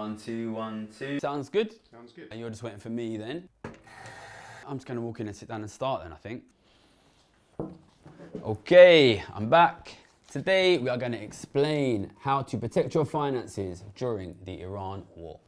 1, 2, 1, 2. Sounds good? Sounds good. And you're just waiting for me then? I'm just gonna walk in and sit down and start then, I think. Okay, I'm back. Today we are gonna explain how to protect your finances during the Iran war.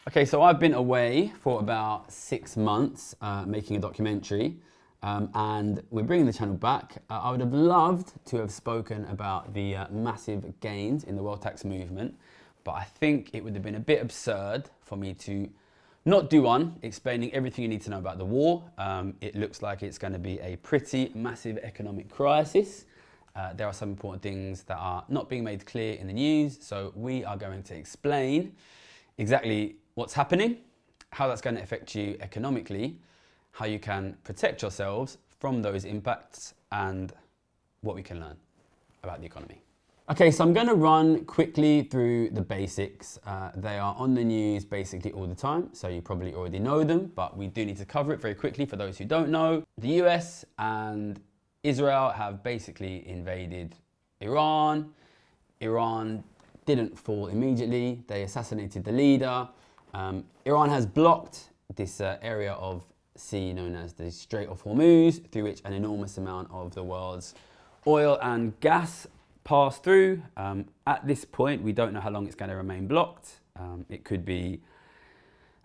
Okay, so I've been away for about 6 months making a documentary. And we're bringing the channel back. I would have loved to have spoken about the massive gains in the world tax movement, but I think it would have been a bit absurd for me to not do one explaining everything you need to know about the war. It looks like it's going to be a pretty massive economic crisis. There are some important things that are not being made clear in the news, so we are going to explain exactly what's happening, how that's going to affect you economically, how you can protect yourselves from those impacts, and what we can learn about the economy. Okay, so I'm going to run quickly through the basics. They are on the news basically all the time, so you probably already know them, but we do need to cover it very quickly for those who don't know. The US and Israel have basically invaded Iran. Iran didn't fall immediately. They assassinated the leader. Iran has blocked this area of sea known as the Strait of Hormuz, through which an enormous amount of the world's oil and gas pass through. At this point, we don't know how long it's going to remain blocked. It could be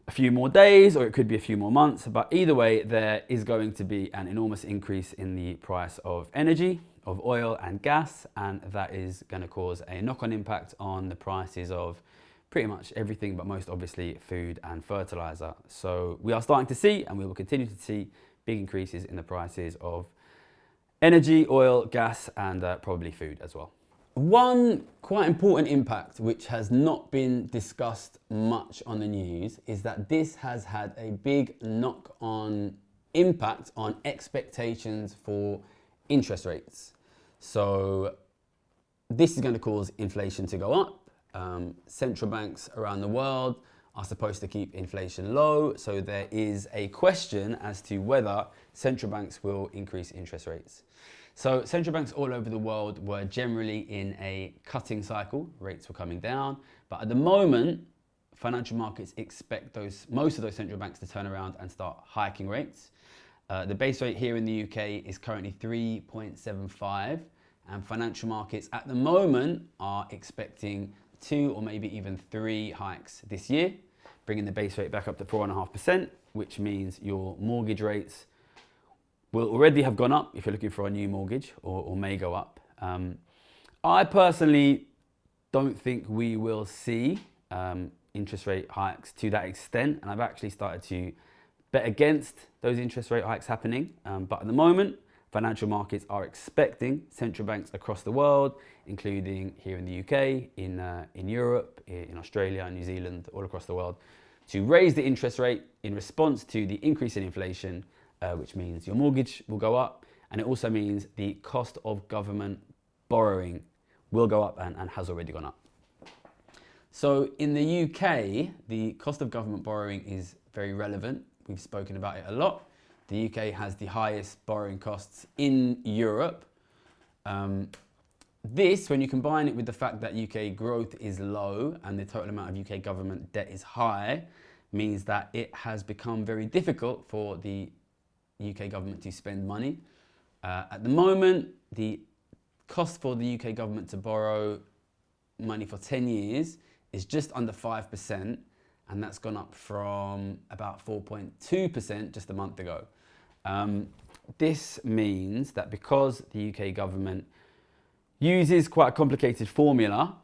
a few more days or it could be a few more months, but either way, there is going to be an enormous increase in the price of energy, of oil and gas, and that is going to cause a knock-on impact on the prices of pretty much everything, but most obviously food and fertilizer. So we are starting to see, and we will continue to see, big increases in the prices of energy, oil, gas, and probably food as well. One quite important impact which has not been discussed much on the news is that this has had a big knock-on impact on expectations for interest rates. So this is going to cause inflation to go up. Central banks around the world are supposed to keep inflation low, so there is a question as to whether central banks will increase interest rates. So central banks all over the world were generally in a cutting cycle. Rates were coming down, but at the moment, financial markets expect most of those central banks to turn around and start hiking rates. The base rate here in the UK is currently 3.75, and financial markets at the moment are expecting 2 or maybe even 3 hikes this year, bringing the base rate back up to 4.5%, which means your mortgage rates will already have gone up if you're looking for a new mortgage, or may go up. I personally don't think we will see interest rate hikes to that extent, and I've actually started to bet against those interest rate hikes happening. But at the moment, financial markets are expecting central banks across the world, including here in the UK, in Europe, in Australia, New Zealand, all across the world, to raise the interest rate in response to the increase in inflation, which means your mortgage will go up, and it also means the cost of government borrowing will go up and has already gone up. So in the UK, the cost of government borrowing is very relevant. We've spoken about it a lot. The UK has the highest borrowing costs in Europe. This, when you combine it with the fact that UK growth is low and the total amount of UK government debt is high, means that it has become very difficult for the UK government to spend money. At the moment, the cost for the UK government to borrow money for 10 years is just under 5%, and that's gone up from about 4.2% just a month ago. This means that because the UK government uses quite a complicated formula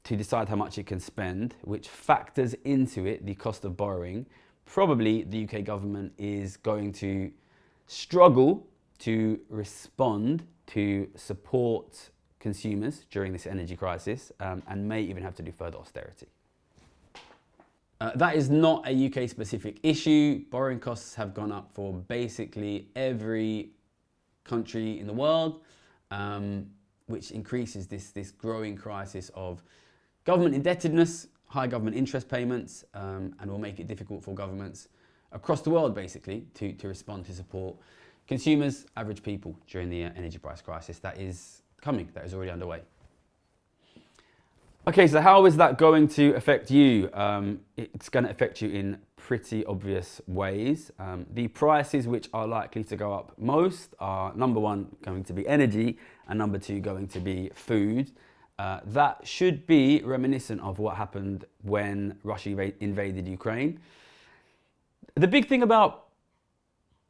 to decide how much it can spend, which factors into it the cost of borrowing, probably the UK government is going to struggle to respond to support consumers during this energy crisis, and may even have to do further austerity. That is not a UK specific issue. Borrowing costs have gone up for basically every country in the world, which increases this growing crisis of government indebtedness, high government interest payments, and will make it difficult for governments across the world basically to respond to support consumers, average people during the energy price crisis that is coming, that is already underway. Okay, so how is that going to affect you? It's going to affect you in pretty obvious ways. The prices which are likely to go up most are, number one, going to be energy, and number two, going to be food. That should be reminiscent of what happened when Russia invaded Ukraine. The big thing about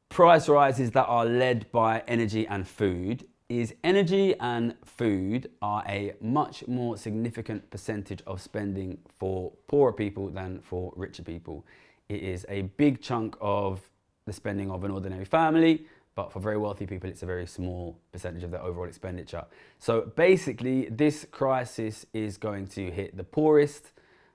price rises that are led by energy and food is energy and food are a much more significant percentage of spending for poorer people than for richer people. It is a big chunk of the spending of an ordinary family, but for very wealthy people, it's a very small percentage of their overall expenditure. So basically, this crisis is going to hit the poorest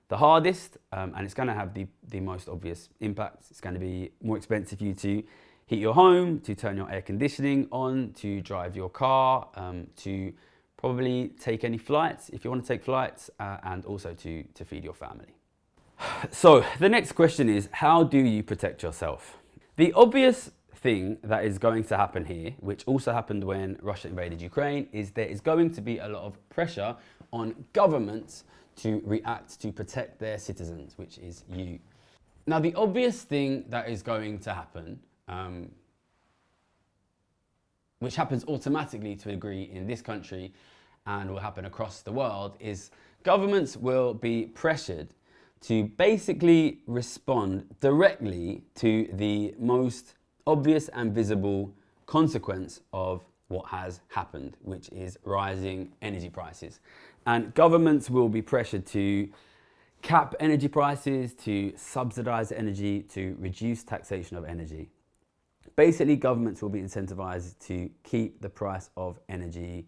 the hardest, and it's going to have the most obvious impacts. It's going to be more expensive for you to heat your home, to turn your air conditioning on, to drive your car, to probably take any flights if you want to take flights, and also to feed your family. So the next question is, how do you protect yourself? The obvious thing that is going to happen here, which also happened when Russia invaded Ukraine, is there is going to be a lot of pressure on governments to react to protect their citizens, which is you. Now, the obvious thing that is going to happen, which happens automatically to a degree in this country and will happen across the world, is governments will be pressured to basically respond directly to the most obvious and visible consequence of what has happened, which is rising energy prices. And governments will be pressured to cap energy prices, to subsidize energy, to reduce taxation of energy. Basically, governments will be incentivized to keep the price of energy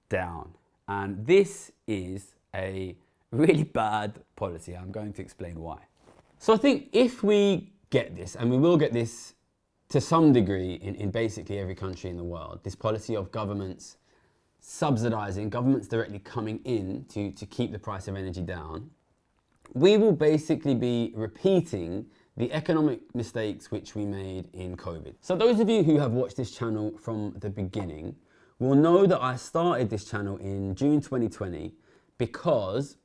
down. And this is a really bad policy. I'm going to explain why. So I think if we get this, and we will get this to some degree in basically every country in the world, this policy of governments subsidizing, governments directly coming in to keep the price of energy down, we will basically be repeating the economic mistakes which we made in COVID. So those of you who have watched this channel from the beginning will know that I started this channel in June 2020 because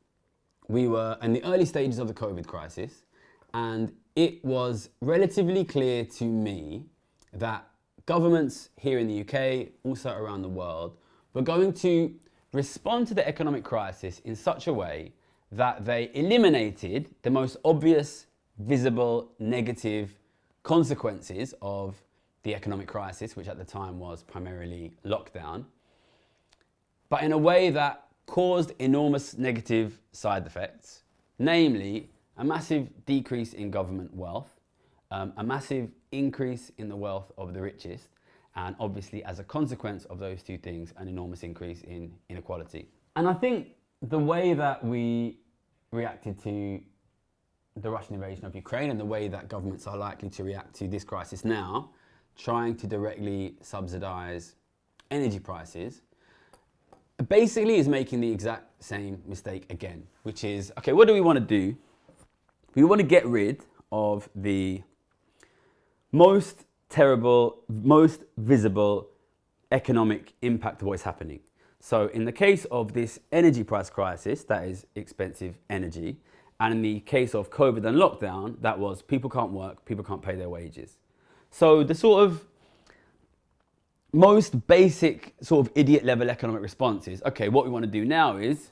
we were in the early stages of the COVID crisis, and it was relatively clear to me that governments here in the UK, also around the world, were going to respond to the economic crisis in such a way that they eliminated the most obvious, visible, negative consequences of the economic crisis, which at the time was primarily lockdown, but in a way that caused enormous negative side effects, namely a massive decrease in government wealth, a massive increase in the wealth of the richest, and obviously as a consequence of those two things, an enormous increase in inequality. And I think the way that we reacted to the Russian invasion of Ukraine and the way that governments are likely to react to this crisis now, trying to directly subsidize energy prices, basically is making the exact same mistake again, which is, okay, what do we want to do? We want to get rid of the most terrible, most visible economic impact of what is happening. So in the case of this energy price crisis, that is expensive energy, and in the case of COVID and lockdown, that was people can't work, people can't pay their wages. So the sort of most basic sort of idiot level economic response is, okay, what we want to do now is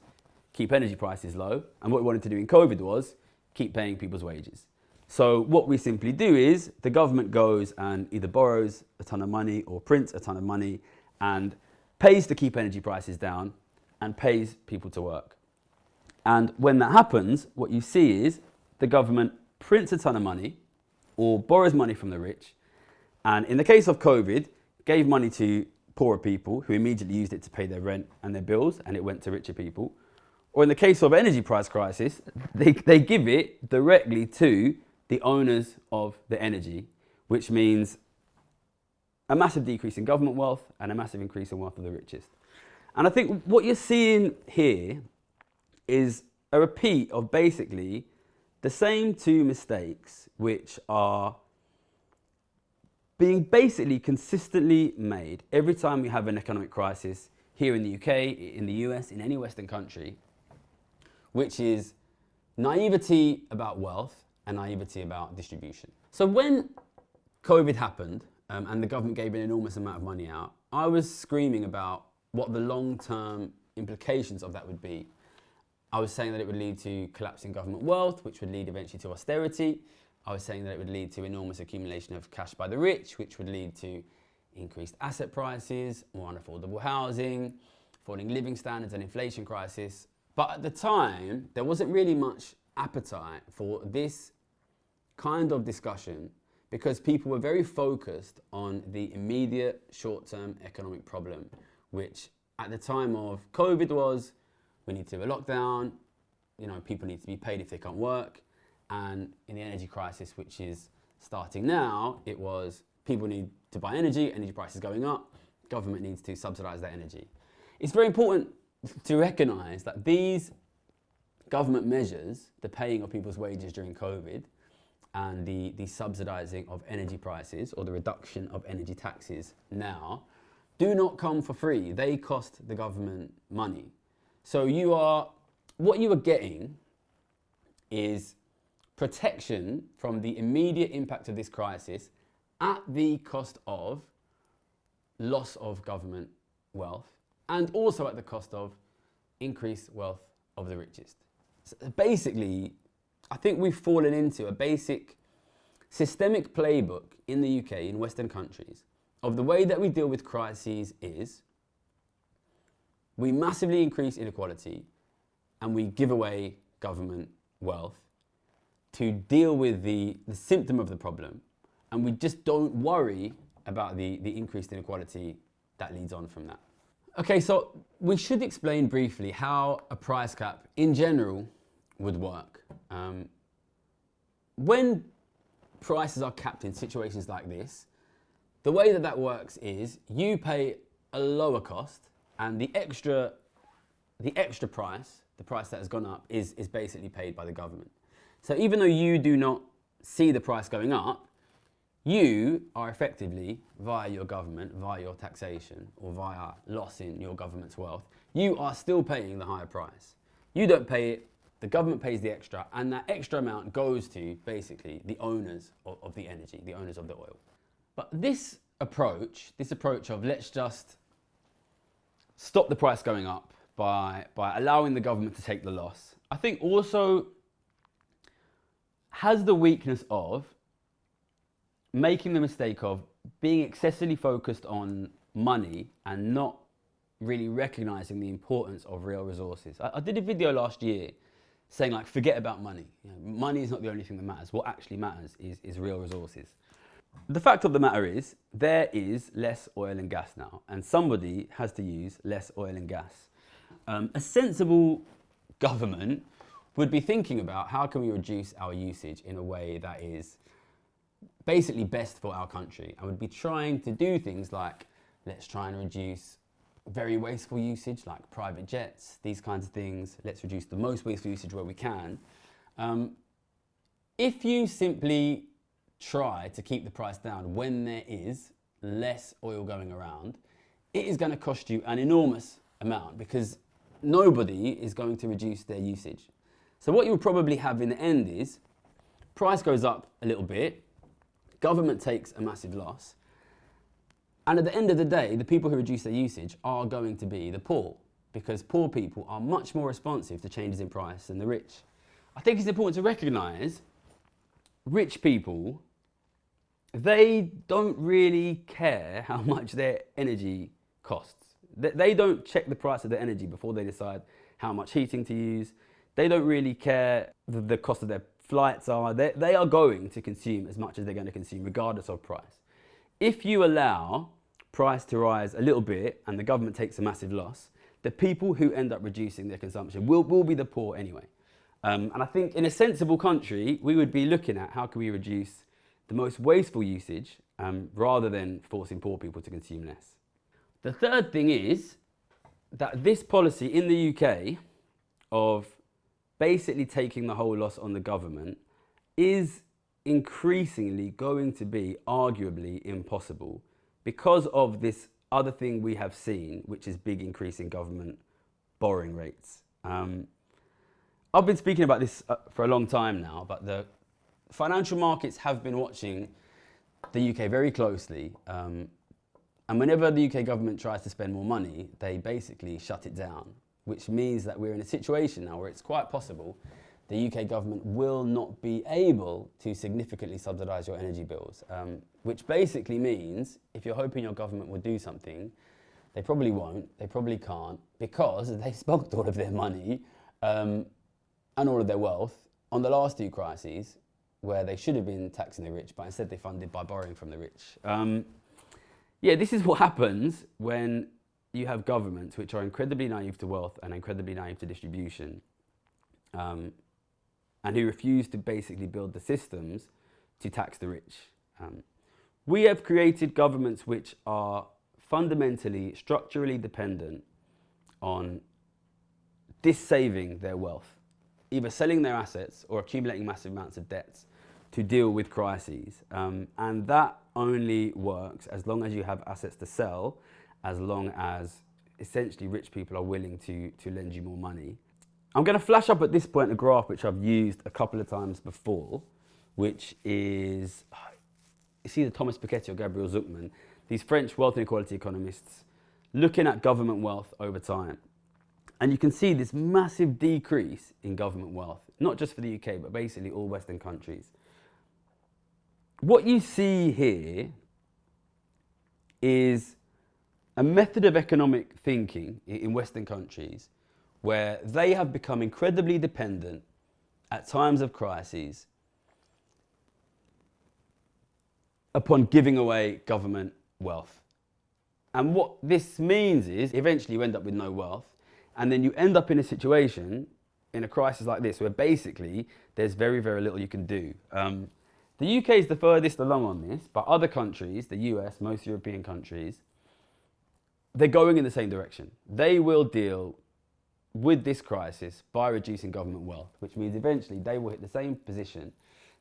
keep energy prices low, and what we wanted to do in COVID was keep paying people's wages. So what we simply do is the government goes and either borrows a ton of money or prints a ton of money and pays to keep energy prices down and pays people to work. And when that happens, what you see is the government prints a ton of money or borrows money from the rich. And in the case of COVID, gave money to poorer people who immediately used it to pay their rent and their bills, and it went to richer people. Or in the case of energy price crisis, they give it directly to the owners of the energy, which means a massive decrease in government wealth and a massive increase in wealth of the richest. And I think what you're seeing here is a repeat of basically the same two mistakes which are being basically consistently made every time we have an economic crisis here in the UK, in the US, in any Western country. which is naivety about wealth and naivety about distribution. So when COVID happened and the government gave an enormous amount of money out, I was screaming about what the long-term implications of that would be. I was saying that it would lead to collapsing government wealth, which would lead eventually to austerity. I was saying that it would lead to enormous accumulation of cash by the rich, which would lead to increased asset prices, more unaffordable housing, falling living standards and inflation crisis. But at the time, there wasn't really much appetite for this kind of discussion because people were very focused on the immediate short-term economic problem, which at the time of COVID was, we need to do a lockdown, people need to be paid if they can't work. And in the energy crisis, which is starting now, it was people need to buy energy prices going up, government needs to subsidize that energy. It's very important to recognize that these government measures, the paying of people's wages during COVID and the subsidizing of energy prices or the reduction of energy taxes now, do not come for free. They cost the government money. So what you are getting is protection from the immediate impact of this crisis at the cost of loss of government wealth and also at the cost of increased wealth of the richest. So basically, I think we've fallen into a basic systemic playbook in the UK, in Western countries, of the way that we deal with crises is we massively increase inequality and we give away government wealth to deal with the symptom of the problem, and we just don't worry about the increased inequality that leads on from that. Okay, so we should explain briefly how a price cap in general would work. When prices are capped in situations like this, the way that works is you pay a lower cost and the extra price, the price that has gone up, is basically paid by the government. So even though you do not see the price going up, you are effectively, via your government, via your taxation, or via loss in your government's wealth, you are still paying the higher price. You don't pay it, the government pays the extra, and that extra amount goes to basically the owners of the energy, the owners of the oil. But this approach of let's just stop the price going up by allowing the government to take the loss, I think also has the weakness of making the mistake of being excessively focused on money and not really recognizing the importance of real resources. I did a video last year saying, like, forget about money. Money is not the only thing that matters. What actually matters is real resources. The fact of the matter is, there is less oil and gas now, and somebody has to use less oil and gas. A sensible government would be thinking about how can we reduce our usage in a way that is basically best for our country, and would be trying to do things like, let's try and reduce very wasteful usage like private jets, these kinds of things. Let's reduce the most wasteful usage where we can. If you simply try to keep the price down when there is less oil going around, it is going to cost you an enormous amount because nobody is going to reduce their usage. So what you'll probably have in the end is price goes up a little bit, government takes a massive loss, and at the end of the day, the people who reduce their usage are going to be the poor, because poor people are much more responsive to changes in price than the rich. I think it's important to recognise rich people, they don't really care how much their energy costs. They don't check the price of their energy before they decide how much heating to use. They don't really care the cost of their flights are. They are going to consume as much as they're going to consume, regardless of price. If you allow price to rise a little bit and the government takes a massive loss, the people who end up reducing their consumption will be the poor anyway. And I think in a sensible country, we would be looking at how can we reduce the most wasteful usage rather than forcing poor people to consume less. The third thing is that this policy in the UK of basically taking the whole loss on the government is increasingly going to be arguably impossible because of this other thing we have seen, which is big increase in government borrowing rates. I've been speaking about this for a long time now, but the financial markets have been watching the UK very closely. And whenever the UK government tries to spend more money, they basically shut it down, which means that we're in a situation now where it's quite possible the UK government will not be able to significantly subsidise your energy bills, which basically means if you're hoping your government will do something, they probably won't, they probably can't, because they spent all of their money and all of their wealth on the last two crises where they should have been taxing the rich, but instead they funded by borrowing from the rich. Yeah, this is what happens when you have governments which are incredibly naive to wealth and incredibly naive to distribution, and who refuse to basically build the systems to tax the rich. We have created governments which are fundamentally, structurally dependent on dissaving their wealth, either selling their assets or accumulating massive amounts of debts to deal with crises. And that only works as long as you have assets to sell, as long as essentially rich people are willing to lend you more money. I'm going to flash up at this point a graph which I've used a couple of times before, which is, it's either Thomas Piketty or Gabriel Zucman, these French wealth inequality economists looking at government wealth over time. And you can see this massive decrease in government wealth, not just for the UK, but basically all Western countries. What you see here is a method of economic thinking in Western countries where they have become incredibly dependent at times of crises upon giving away government wealth. And what this means is eventually you end up with no wealth, and then you end up in a situation in a crisis like this where basically there's very, very little you can do. The UK is the furthest along on this, but other countries, the US, most European countries, they're going in the same direction. They will deal with this crisis by reducing government wealth, which means eventually they will hit the same position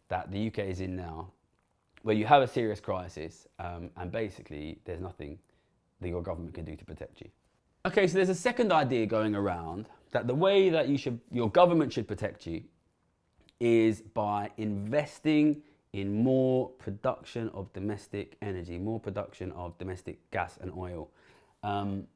that the UK is in now, where you have a serious crisis and basically there's nothing that your government can do to protect you. Okay, so there's a second idea going around that the way that your government should protect you is by investing in more production of domestic energy, more production of domestic gas and oil. And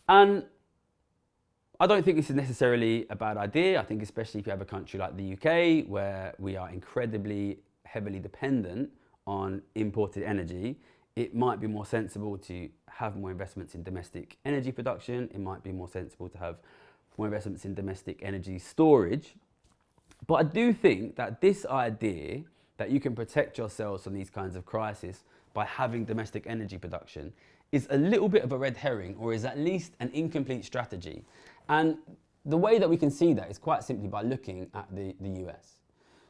I don't think this is necessarily a bad idea. I think especially if you have a country like the UK where we are incredibly heavily dependent on imported energy, it might be more sensible to have more investments in domestic energy production. It might be more sensible to have more investments in domestic energy storage. But I do think that this idea that you can protect yourselves from these kinds of crises by having domestic energy production is a little bit of a red herring, or is at least an incomplete strategy. And the way that we can see that is quite simply by looking at the US.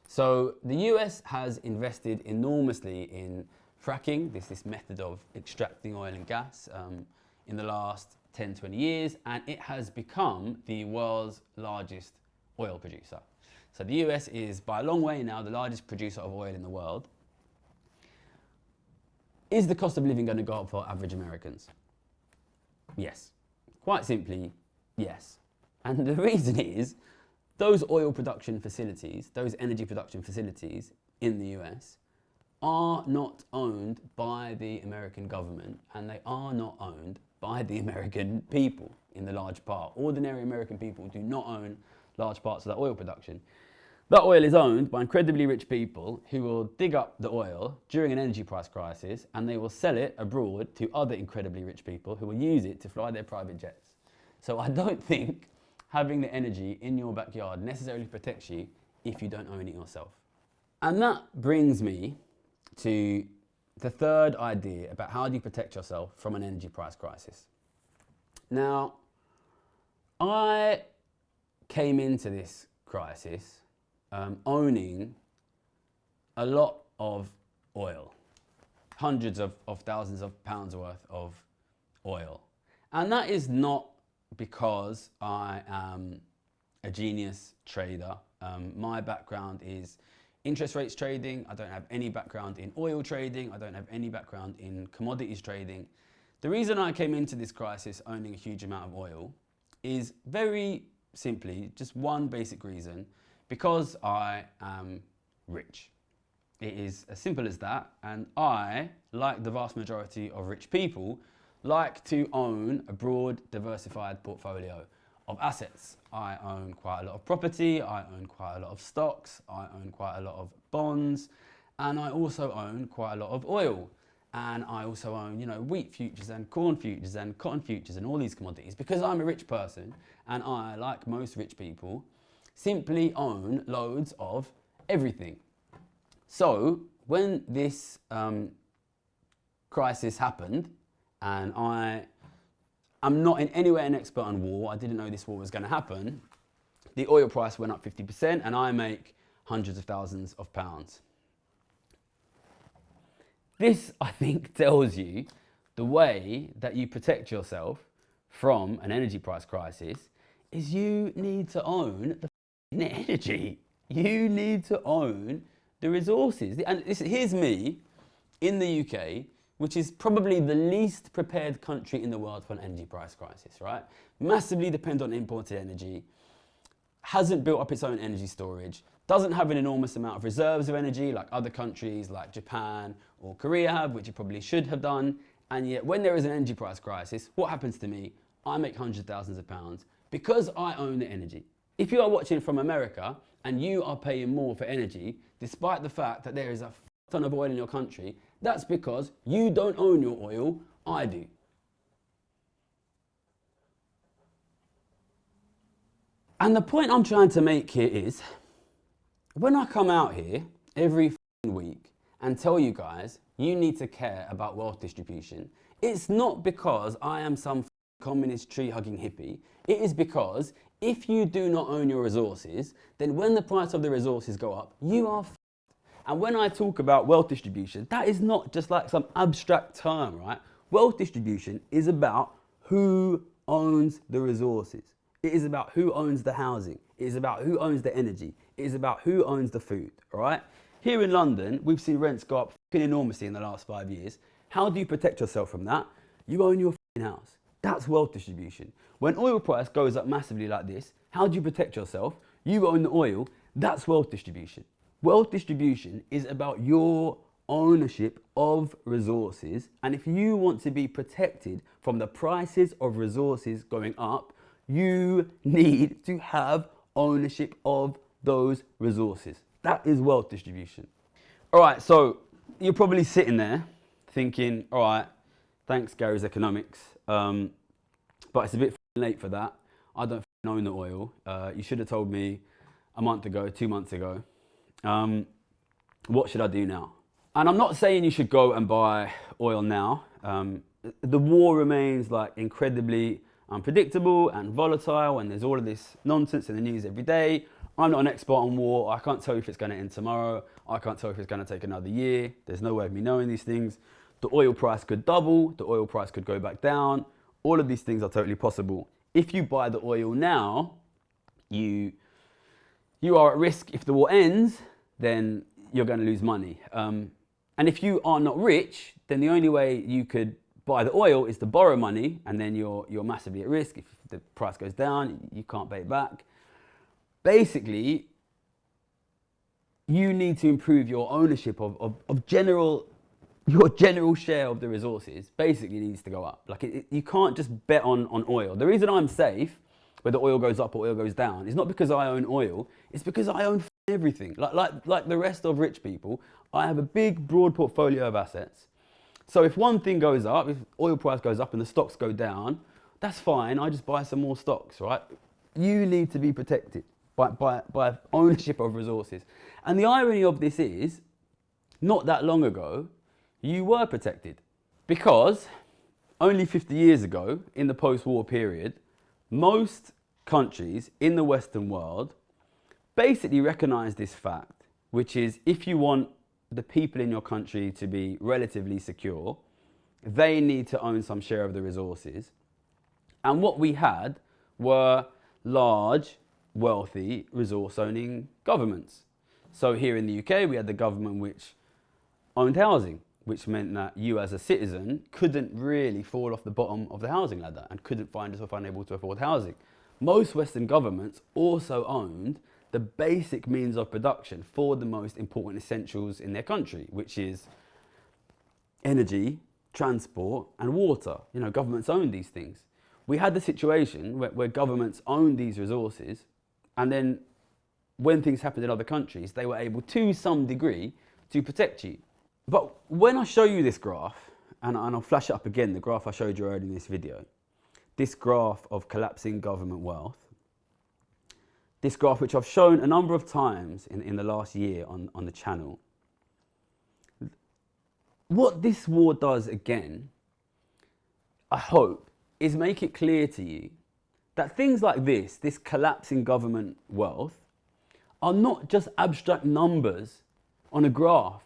So the US has invested enormously in fracking, this method of extracting oil and gas in the last 10, 20 years, and it has become the world's largest oil producer. So the US is by a long way now the largest producer of oil in the world. Is the cost of living going to go up for average Americans? Yes. Quite simply, yes. And the reason is those oil production facilities, those energy production facilities in the US are not owned by the American government, and they are not owned by the American people in the large part. Ordinary American people do not own large parts of that oil production. That oil is owned by incredibly rich people who will dig up the oil during an energy price crisis, and they will sell it abroad to other incredibly rich people who will use it to fly their private jets. So I don't think having the energy in your backyard necessarily protects you if you don't own it yourself. And that brings me to the third idea about how do you protect yourself from an energy price crisis. Now, I came into this crisis owning a lot of oil, hundreds of thousands of pounds worth of oil. And that is not because I am a genius trader. My background is interest rates trading. I don't have any background in oil trading. I don't have any background in commodities trading. The reason I came into this crisis owning a huge amount of oil is very simply just one basic reason: because I am rich. It is as simple as that, and I, like the vast majority of rich people, like to own a broad, diversified portfolio of assets. I own quite a lot of property, I own quite a lot of stocks, I own quite a lot of bonds, and I also own quite a lot of oil. And I also own, wheat futures and corn futures and cotton futures and all these commodities, because I'm a rich person, and I, like most rich people, simply own loads of everything. So when this crisis happened, and I'm not in any way an expert on war, I didn't know this war was going to happen, the oil price went up 50%, and I make hundreds of thousands of pounds. This, I think, tells you the way that you protect yourself from an energy price crisis is you need to own the energy. You need to own the resources. And here's me in the UK, which is probably the least prepared country in the world for an energy price crisis, right? Massively dependent on imported energy, hasn't built up its own energy storage, doesn't have an enormous amount of reserves of energy like other countries like Japan or Korea have, which it probably should have done. And yet when there is an energy price crisis, what happens to me? I make hundreds of thousands of pounds because I own the energy. If you are watching from America and you are paying more for energy, despite the fact that there is a ton of oil in your country, that's because you don't own your oil, I do. And the point I'm trying to make here is, when I come out here every week and tell you guys you need to care about wealth distribution, it's not because I am some communist tree-hugging hippie. It is because if you do not own your resources, then when the price of the resources go up, you are f***ed. And when I talk about wealth distribution, that is not just like some abstract term, right? Wealth distribution is about who owns the resources. It is about who owns the housing. It is about who owns the energy. It is about who owns the food, all right? Here in London, we've seen rents go up fucking enormously in the last 5 years. How do you protect yourself from that? You own your fucking house. That's wealth distribution. When oil price goes up massively like this, how do you protect yourself? You own the oil. That's wealth distribution. Wealth distribution is about your ownership of resources. And if you want to be protected from the prices of resources going up, you need to have ownership of those resources. That is wealth distribution. All right, so you're probably sitting there thinking, all right, thanks Gary's economics, but it's a bit late for that. I don't own the oil. You should have told me a month ago, 2 months ago. What should I do now? And I'm not saying you should go and buy oil now. The war remains like incredibly unpredictable and volatile, and there's all of this nonsense in the news every day. I'm not an expert on war. I can't tell you if it's going to end tomorrow. I can't tell you if it's going to take another year. There's no way of me knowing these things. The oil price could double. The oil price could go back down. All of these things are totally possible. If you buy the oil now, you are at risk. If the war ends, then you're going to lose money. And if you are not rich, then the only way you could buy the oil is to borrow money, and then you're massively at risk. If the price goes down, you can't pay it back. Basically, you need to improve your ownership of your general share of the resources. Basically needs to go up. Like you can't just bet on oil. The reason I'm safe, whether oil goes up or oil goes down, is not because I own oil. It's because I own everything. Like the rest of rich people, I have a big, broad portfolio of assets. So if one thing goes up, if oil price goes up and the stocks go down, that's fine. I just buy some more stocks, right? You need to be protected by ownership of resources. And the irony of this is, not that long ago, you were protected. Because only 50 years ago, in the post-war period, most countries in the Western world basically recognized this fact, which is if you want the people in your country to be relatively secure, they need to own some share of the resources. And what we had were large, wealthy, resource-owning governments. So here in the UK, we had the government which owned housing, which meant that you as a citizen couldn't really fall off the bottom of the housing ladder and couldn't find yourself unable to afford housing. Most Western governments also owned the basic means of production for the most important essentials in their country, which is energy, transport, and water. You know, governments own these things. We had the situation where governments owned these resources, and then when things happened in other countries, they were able to some degree to protect you. But when I show you this graph, and I'll flash it up again, the graph I showed you earlier in this video, this graph of collapsing government wealth, this graph which I've shown a number of times in the last year on the channel, what this war does again, I hope, is make it clear to you that things like this collapsing government wealth, are not just abstract numbers on a graph.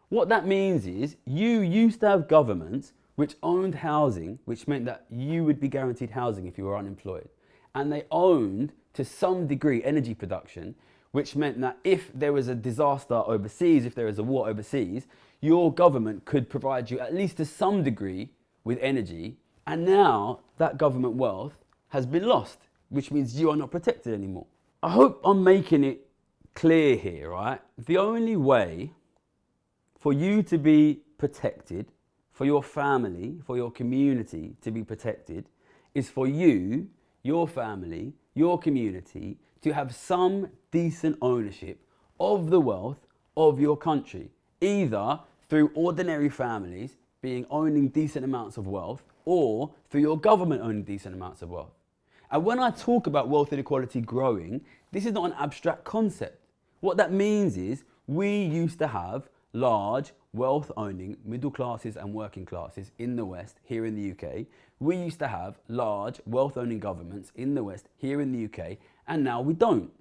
What that means is you used to have governments which owned housing, which meant that you would be guaranteed housing if you were unemployed. And they owned, to some degree, energy production, which meant that if there was a disaster overseas, if there was a war overseas, your government could provide you at least to some degree with energy. And now that government wealth has been lost, which means you are not protected anymore. I hope I'm making it clear here, right? The only way for you to be protected, for your family, for your community to be protected, is for you, your family, your community, to have some decent ownership of the wealth of your country, either through ordinary families owning decent amounts of wealth, or through your government owning decent amounts of wealth. And when I talk about wealth inequality growing, this is not an abstract concept. What that means is we used to have large wealth owning middle classes and working classes in the West, here in the UK. We used to have large wealth owning governments in the West, here in the UK, and now we don't.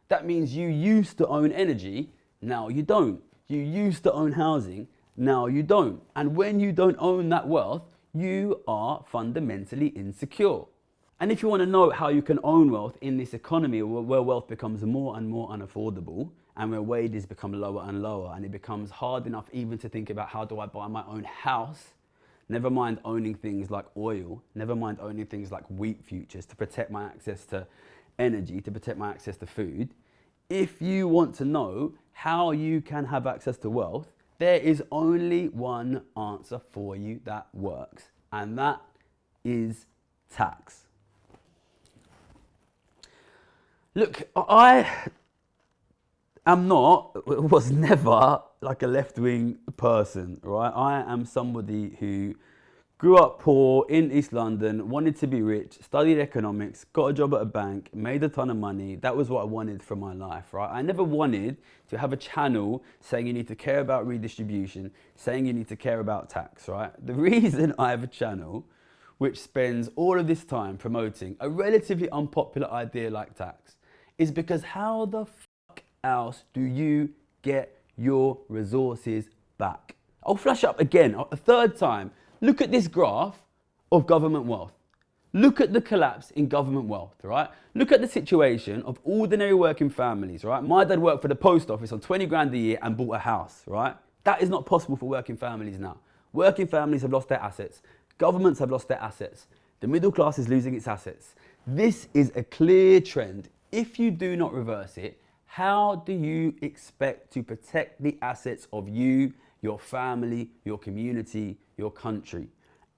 That means you used to own energy, now you don't. You used to own housing, now you don't. And when you don't own that wealth, you are fundamentally insecure. And if you want to know how you can own wealth in this economy where wealth becomes more and more unaffordable, and where wages become lower and lower, and it becomes hard enough even to think about how do I buy my own house, never mind owning things like oil, never mind owning things like wheat futures to protect my access to energy, to protect my access to food. If you want to know how you can have access to wealth, there is only one answer for you that works, and that is tax. Look, was never like a left-wing person, right? I am somebody who grew up poor in East London, wanted to be rich, studied economics, got a job at a bank, made a ton of money. That was what I wanted for my life, right? I never wanted to have a channel saying you need to care about redistribution, saying you need to care about tax, right? The reason I have a channel which spends all of this time promoting a relatively unpopular idea like tax is because how the fuck else do you get your resources back? I'll flash up again, a third time. Look at this graph of government wealth. Look at the collapse in government wealth, right? Look at the situation of ordinary working families, right? My dad worked for the post office on 20 grand a year and bought a house, right? That is not possible for working families now. Working families have lost their assets. Governments have lost their assets. The middle class is losing its assets. This is a clear trend. If you do not reverse it, how do you expect to protect the assets of you, your family, your community, your country?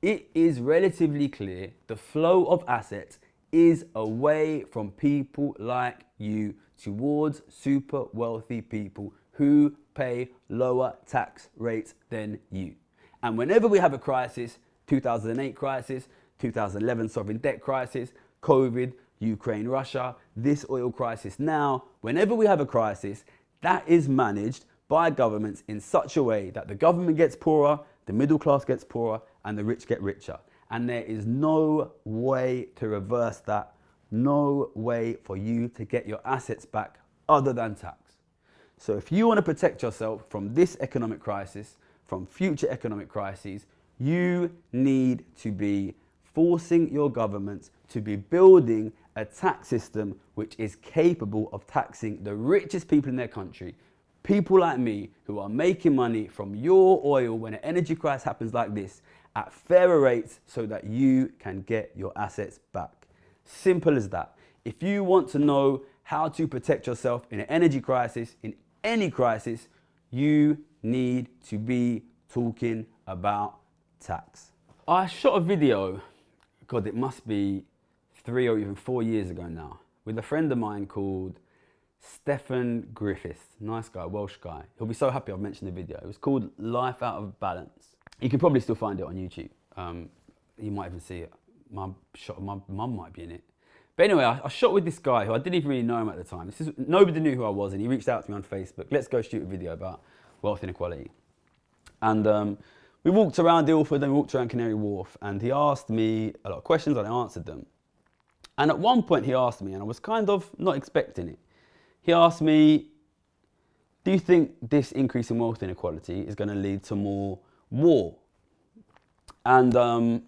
It is relatively clear the flow of assets is away from people like you towards super wealthy people who pay lower tax rates than you. And whenever we have a crisis, 2008 crisis, 2011 sovereign debt crisis, COVID, Ukraine, Russia, this oil crisis now, whenever we have a crisis, that is managed by governments in such a way that the government gets poorer, the middle class gets poorer, and the rich get richer. And there is no way to reverse that, no way for you to get your assets back other than tax. So if you want to protect yourself from this economic crisis, from future economic crises, you need to be forcing your governments to be building a tax system which is capable of taxing the richest people in their country, people like me who are making money from your oil when an energy crisis happens like this at fairer rates so that you can get your assets back. Simple as that. If you want to know how to protect yourself in an energy crisis, in any crisis, you need to be talking about tax. I shot a video, God, it must be 3 or even 4 years ago now, with a friend of mine called Stephen Griffiths. Nice guy, Welsh guy. He'll be so happy I've mentioned the video. It was called Life Out of Balance. You can probably still find it on YouTube. You might even see it. My mum might be in it. But anyway, I shot with this guy who I didn't even really know him at the time. Nobody knew who I was, and he reached out to me on Facebook. Let's go shoot a video about wealth inequality. And we walked around Ilford, then we walked around Canary Wharf, and he asked me a lot of questions, and I answered them. And at one point he asked me, and I was kind of not expecting it. He asked me, do you think this increase in wealth inequality is going to lead to more war? And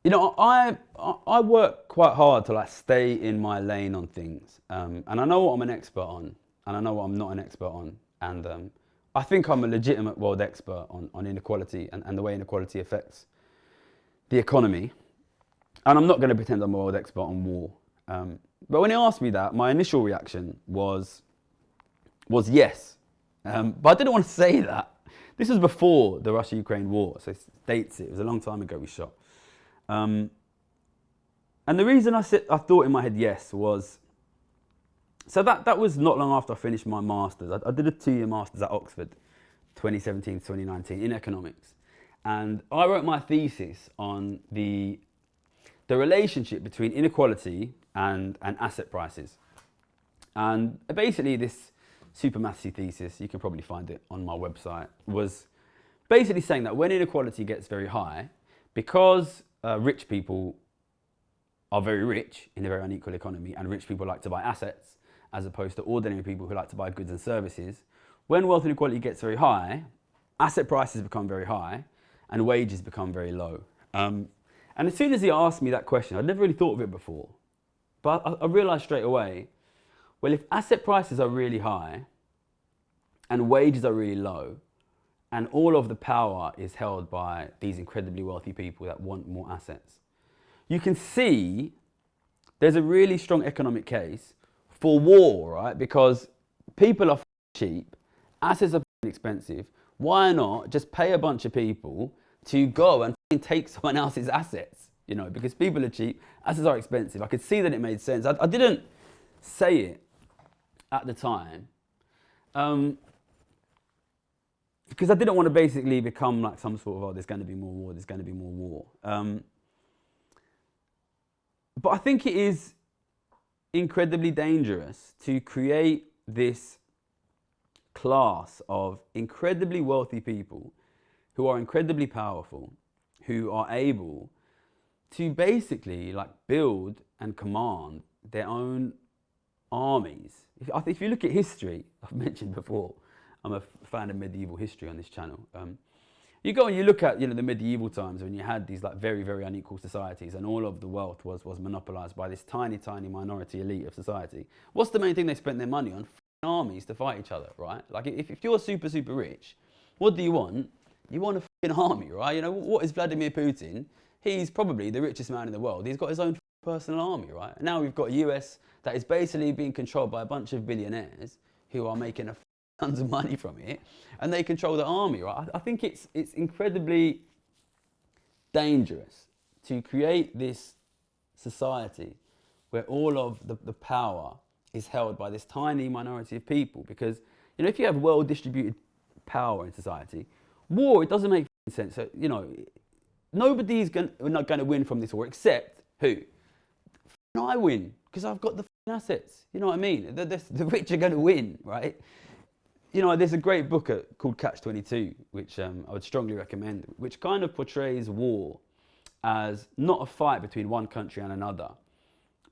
you know, I work quite hard to like stay in my lane on things, and I know what I'm an expert on, and I know what I'm not an expert on, and I think I'm a legitimate world expert on inequality and the way inequality affects the economy, and I'm not going to pretend I'm a world expert on war. But when he asked me that, my initial reaction was yes, but I didn't want to say that. This was before the Russia-Ukraine war, so it dates it. It was a long time ago we shot. And the reason I thought in my head yes was, so that was not long after I finished my master's. I did a 2-year master's at Oxford, 2017 to 2019, in economics. And I wrote my thesis on the relationship between inequality and asset prices. And basically this supermathsy thesis, you can probably find it on my website, was basically saying that when inequality gets very high, because rich people are very rich in a very unequal economy, and rich people like to buy assets as opposed to ordinary people who like to buy goods and services. When wealth inequality gets very high, asset prices become very high and wages become very low. And as soon as he asked me that question, I'd never really thought of it before, but I realized straight away, well, if asset prices are really high and wages are really low, and all of the power is held by these incredibly wealthy people that want more assets, you can see there's a really strong economic case for war, right? Because people are cheap, assets are expensive. Why not just pay a bunch of people to go and take someone else's assets? You know, because people are cheap, assets are expensive. I could see that it made sense. I didn't say it at the time, because I didn't want to basically become like some sort of, oh, there's going to be more war, there's going to be more war. But I think it is incredibly dangerous to create this class of incredibly wealthy people who are incredibly powerful, who are able to basically like build and command their own armies. If you look at history, I've mentioned before, I'm a fan of medieval history on this channel. You go and you look at, you know, the medieval times when you had these like very, very unequal societies and all of the wealth was monopolized by this tiny, tiny minority elite of society. What's the main thing they spent their money on? Armies to fight each other, right? Like if you're super, super rich, what do you want? You want a f***ing army, right? You know, what is Vladimir Putin? He's probably the richest man in the world. He's got his own personal army, right? And now we've got a US that is basically being controlled by a bunch of billionaires who are making tons of money from it, and they control the army, right? I think it's incredibly dangerous to create this society where all of the power is held by this tiny minority of people, because, you know, if you have well-distributed power in society, war, it doesn't make sense. So, you know, nobody's not going to win from this war except who? I win because I've got the assets. You know what I mean? The rich are going to win, right? You know, there's a great book called Catch-22, which I would strongly recommend, which kind of portrays war as not a fight between one country and another,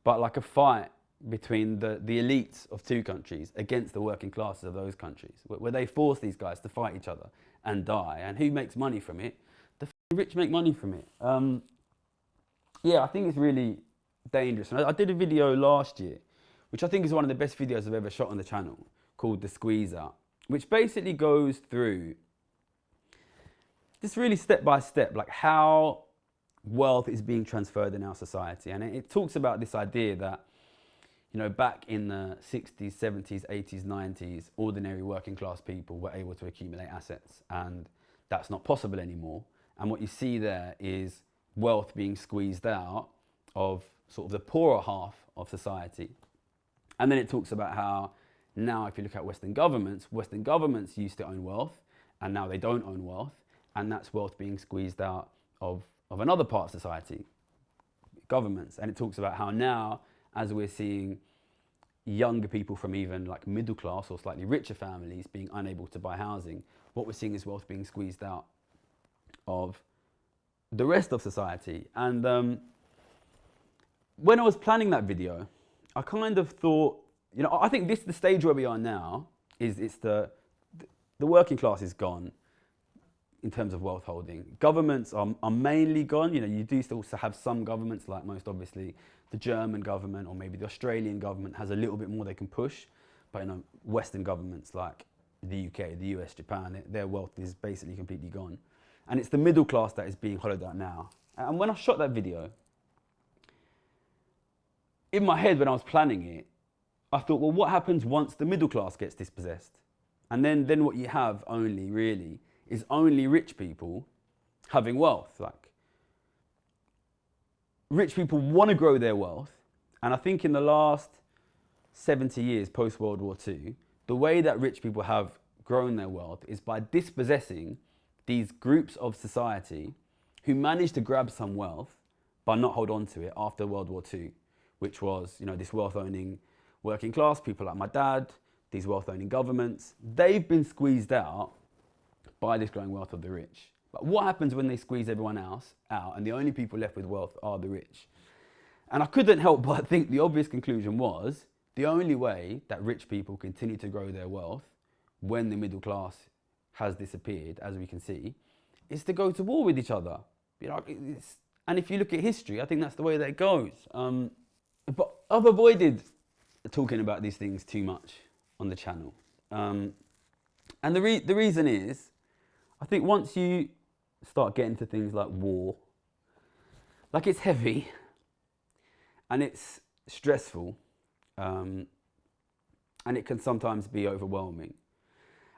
but like a fight between the elites of two countries against the working classes of those countries, where they force these guys to fight each other and die. And who makes money from it? The rich make money from it. Yeah, I think it's really dangerous. And I did a video last year, which I think is one of the best videos I've ever shot on the channel, called The Squeeze Out, which basically goes through just really step by step, like how wealth is being transferred in our society. And it talks about this idea that, you know, back in the 60s, 70s, 80s, 90s, ordinary working class people were able to accumulate assets, and that's not possible anymore. And what you see there is wealth being squeezed out of sort of the poorer half of society. And then it talks about how now, if you look at Western governments used to own wealth, and now they don't own wealth, and that's wealth being squeezed out of another part of society, governments. And it talks about how now, as we're seeing younger people from even like middle class or slightly richer families being unable to buy housing, what we're seeing is wealth being squeezed out of the rest of society. And when I was planning that video, I kind of thought, you know, I think this, the stage where we are now, is it's the working class is gone in terms of wealth holding. Governments are mainly gone. You know, you do still have some governments, like most obviously the German government or maybe the Australian government has a little bit more they can push. But, you know, Western governments like the UK, the US, Japan, their wealth is basically completely gone. And it's the middle class that is being hollowed out now. And when I shot that video, in my head when I was planning it, I thought, well, what happens once the middle class gets dispossessed? And then what you have only really is only rich people having wealth. Like, rich people want to grow their wealth. And I think in the last 70 years post-World War II, the way that rich people have grown their wealth is by dispossessing these groups of society who managed to grab some wealth but not hold on to it after World War II, which was, you know, this wealth-owning working class, people like my dad, these wealth-owning governments. They've been squeezed out by this growing wealth of the rich. But what happens when they squeeze everyone else out and the only people left with wealth are the rich? And I couldn't help but think the obvious conclusion was the only way that rich people continue to grow their wealth when the middle class has disappeared, as we can see, is to go to war with each other. You know, and if you look at history, I think that's the way that it goes. But I've avoided talking about these things too much on the channel. And the reason is, I think once you start getting to things like war, like, it's heavy and it's stressful, and it can sometimes be overwhelming.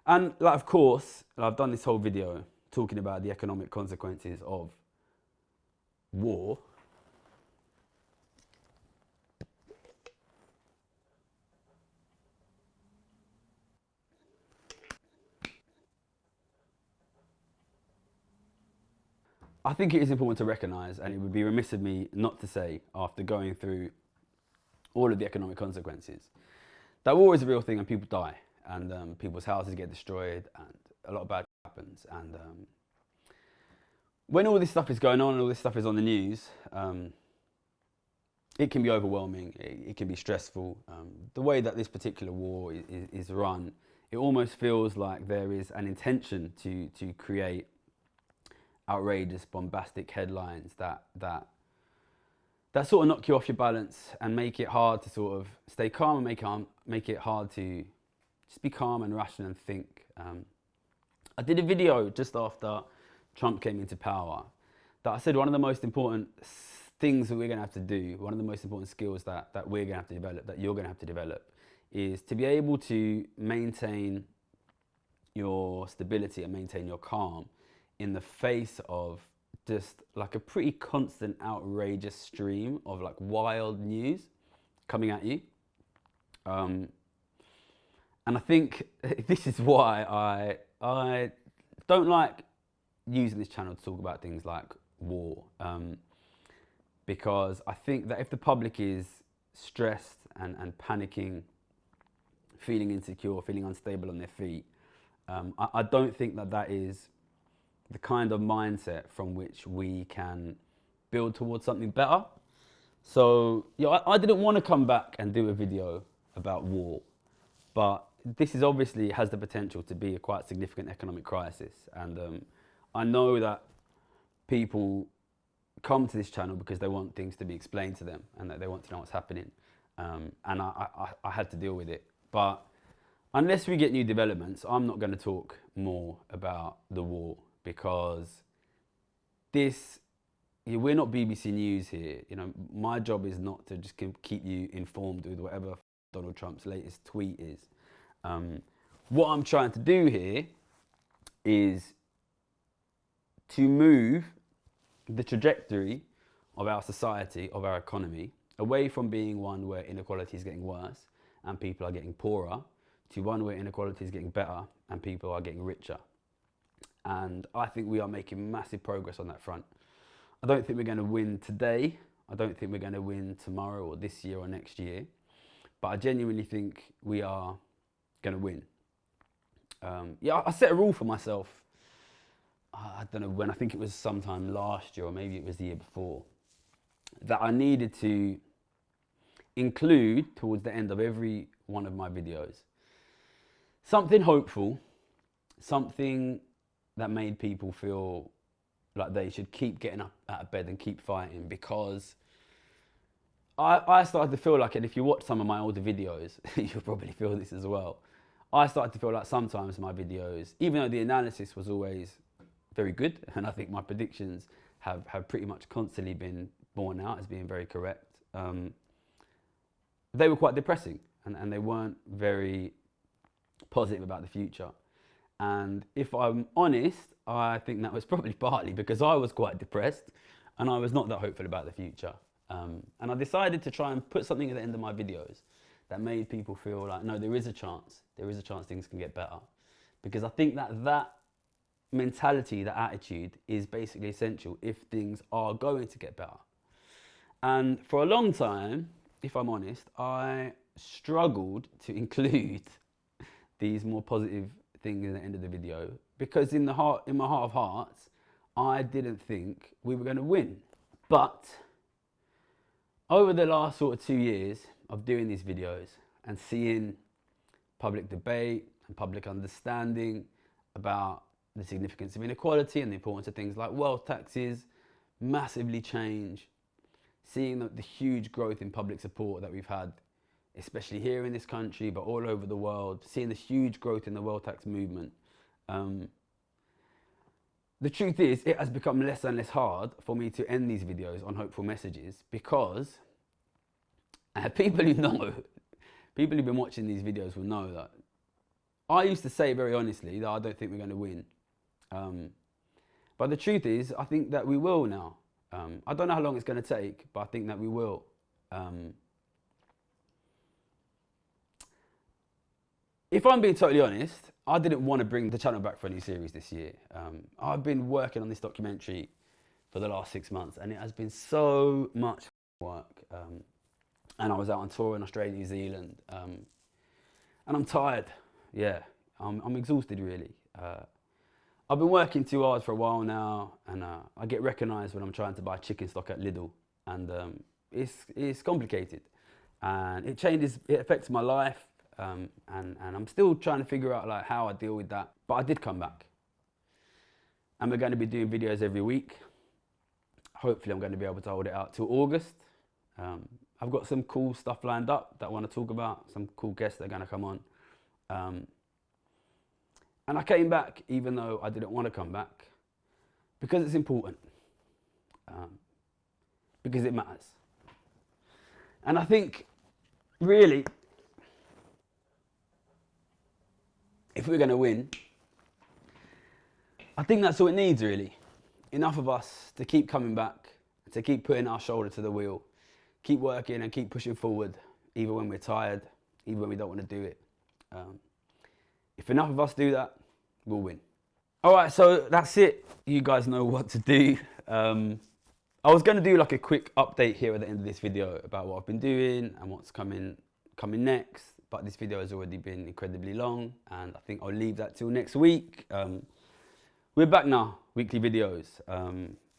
And like, of course, I've done this whole video talking about the economic consequences of war. I think it is important to recognise, and it would be remiss of me not to say, after going through all of the economic consequences, that war is a real thing and people die, and people's houses get destroyed, and a lot of bad happens. And when all this stuff is going on and all this stuff is on the news, it can be overwhelming, it can be stressful. The way that this particular war is run, it almost feels like there is an intention to create outrageous, bombastic headlines that sort of knock you off your balance and make it hard to sort of stay calm, and make it hard to just be calm and rational and think. I did a video just after Trump came into power that I said one of the most important things that we're going to have to do, one of the most important skills that we're going to have to develop, that you're going to have to develop, is to be able to maintain your stability and maintain your calm in the face of just like a pretty constant, outrageous stream of like wild news coming at you. And I think this is why I don't like using this channel to talk about things like war, because I think that if the public is stressed and panicking, feeling insecure, feeling unstable on their feet, I don't think that is the kind of mindset from which we can build towards something better. So, yeah, I didn't want to come back and do a video about war, but this is obviously has the potential to be a quite significant economic crisis. And I know that people come to this channel because they want things to be explained to them and that they want to know what's happening. And I had to deal with it. But unless we get new developments, I'm not going to talk more about the war, because this we're not BBC News here. You know, my job is not to just keep you informed with whatever Donald Trump's latest tweet is. What I'm trying to do here is to move the trajectory of our society, of our economy, away from being one where inequality is getting worse and people are getting poorer, to one where inequality is getting better and people are getting richer. And I think we are making massive progress on that front. I don't think we're going to win today. I don't think we're going to win tomorrow or this year or next year. But I genuinely think we are going to win. I set a rule for myself. I don't know when, I think it was sometime last year or maybe it was the year before, that I needed to include towards the end of every one of my videos something hopeful, something that made people feel like they should keep getting up out of bed and keep fighting, because I started to feel like, and if you watch some of my older videos, you'll probably feel this as well, I started to feel like sometimes my videos, even though the analysis was always very good, and I think my predictions have pretty much constantly been borne out as being very correct, they were quite depressing and they weren't very positive about the future. And if I'm honest, I think that was probably partly because I was quite depressed and I was not that hopeful about the future. And I decided to try and put something at the end of my videos that made people feel like, no, there is a chance things can get better. Because I think that mentality, that attitude is basically essential if things are going to get better. And for a long time, if I'm honest, I struggled to include these more positive things at the end of the video, because in my heart of hearts, I didn't think we were going to win. But over the last sort of 2 years of doing these videos and seeing public debate and public understanding about the significance of inequality and the importance of things like wealth taxes massively change, seeing the huge growth in public support that we've had, especially here in this country, but all over the world, seeing the huge growth in the wealth tax movement. The truth is, it has become less and less hard for me to end these videos on hopeful messages, because people who've been watching these videos will know that I used to say very honestly that I don't think we're going to win. But the truth is, I think that we will now. I don't know how long it's going to take, but I think that we will. If I'm being totally honest, I didn't want to bring the channel back for a new series this year. I've been working on this documentary for the last 6 months, and it has been so much work. And I was out on tour in Australia, New Zealand, and I'm tired. Yeah, I'm exhausted really. I've been working too hard for a while now, and I get recognised when I'm trying to buy chicken stock at Lidl, and it's complicated, and it affects my life. And I'm still trying to figure out like how I deal with that. But I did come back. And we're going to be doing videos every week. Hopefully I'm going to be able to hold it out till August. I've got some cool stuff lined up that I want to talk about. Some cool guests that are going to come on. And I came back even though I didn't want to come back, because it's important. Because it matters. And I think really, if we're going to win, I think that's all it needs really. Enough of us to keep coming back, to keep putting our shoulder to the wheel, keep working and keep pushing forward, even when we're tired, even when we don't want to do it. If enough of us do that, we'll win. All right, so that's it. You guys know what to do. I was going to do like a quick update here at the end of this video about what I've been doing and what's coming next. But this video has already been incredibly long, and I think I'll leave that till next week. We're back now, weekly videos.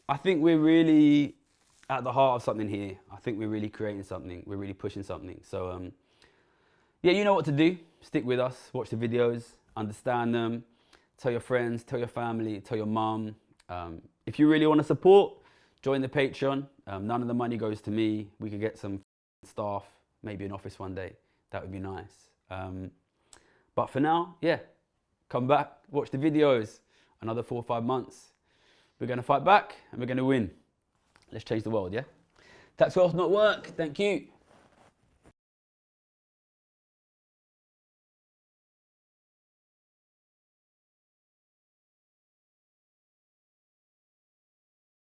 I think we're really at the heart of something here. I think we're really creating something. We're really pushing something. So yeah, you know what to do. Stick with us, watch the videos, understand them, tell your friends, tell your family, tell your mum. If you really want to support, join the Patreon. None of the money goes to me. We could get some staff, maybe an office one day. That would be nice. But for now, yeah, come back, watch the videos. Another 4 or 5 months. We're going to fight back and we're going to win. Let's change the world, yeah? Tax wealth, not work. Thank you.